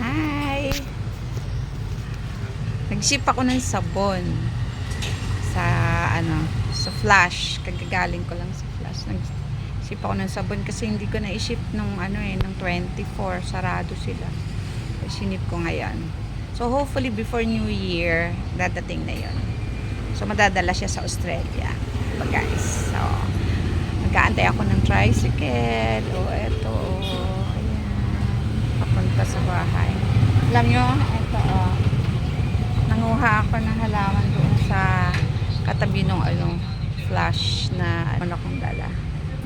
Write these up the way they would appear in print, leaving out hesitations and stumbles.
Hi! Nag-ship ako ng sabon sa sa Flash. Kagagaling ko lang sa Flash. Nag-ship ako ng sabon kasi hindi ko na-ship nung nung 24. Sarado sila. Sinip ko ngayon. So hopefully before New Year, dadating na 'yon. So madadala siya sa Australia. Diba guys? So nag-aantay ako ng tricycle. Eto. Ayan. Papunta sa bahay. Alam nyo, eto nanguha ako ng halaman doon sa katabi ng Flash na akong dala.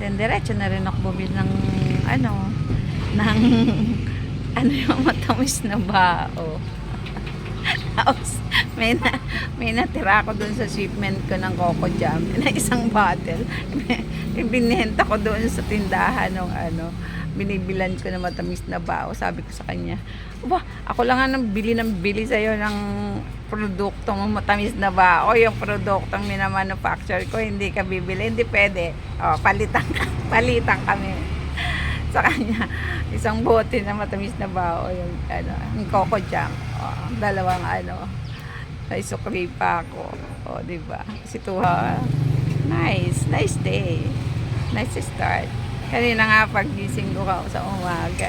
Then diretso na rin ako bumili ng ng yung matamis na bao. Tapos may natira ako doon sa shipment ko ng Coco Jam na isang bottle. Ibinenta ko doon sa tindahan ng binibilan ko na matamis na bao. Sabi ko sa kanya, "Aba, ako lang ang bili sa'yo ng produktong matamis na bao. Yung produktong minamanufacture ko, hindi ka bibili. Hindi pwede. Palitan kami." Sa kanya, isang bote na matamis na bao, yung Coco Jam. Dalawang ay sukli pa ako. Diba? Kasi nice day. Nice start. Kanina nga pagising ko sa umaga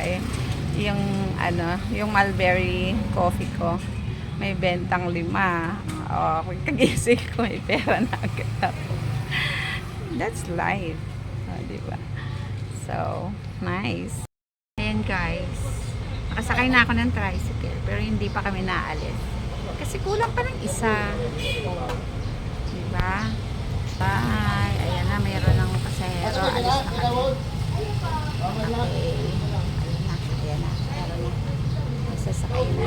yung mulberry coffee ko may bentang 5. Pagkagising ko may pera na agad ako. That's life. Diba? So, nice. Ayan guys. Nakasakay na ako ng tricycle pero hindi pa kami naalis. Kasi kulang pa ng isa. Diba? Bye. Ayan na, mayroon ng pasahero. Alis na kami. Okay. Ayan na. Meron na. Masasakay na.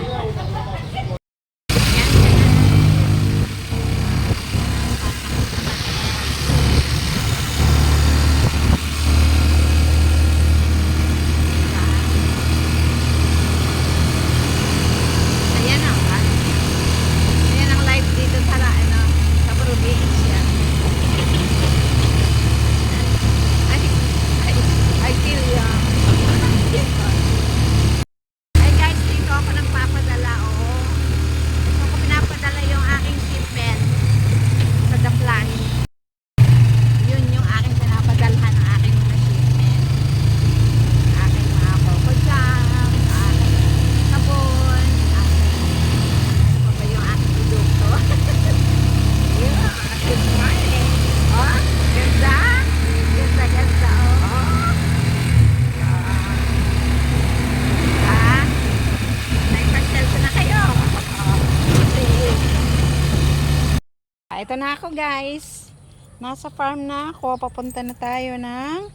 Ito na ako guys. Nasa farm na ako. Papunta na tayo ng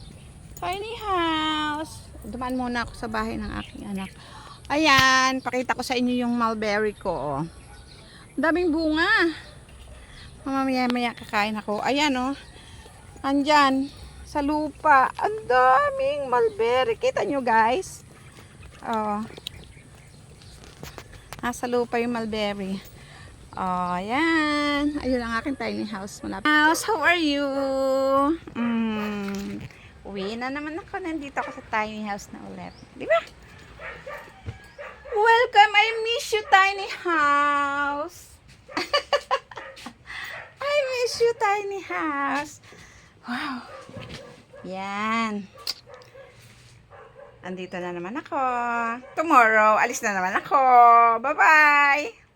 tiny house. Dumaan muna ako sa bahay ng aking anak. Ayan. Pakita ko sa inyo yung mulberry ko. Daming bunga. Mamaya kakain ako. Ayan Andyan. Sa lupa. Ang daming mulberry. Kita nyo guys. Nasa lupa yung mulberry. Ayan. Ayun ang aking tiny house. House, how are you? Uwi na naman ako. Nandito ako sa tiny house na ulit. Diba? Welcome. I miss you, tiny house. I miss you, tiny house. Wow. Yan. Andito na naman ako. Tomorrow, alis na naman ako. Bye-bye.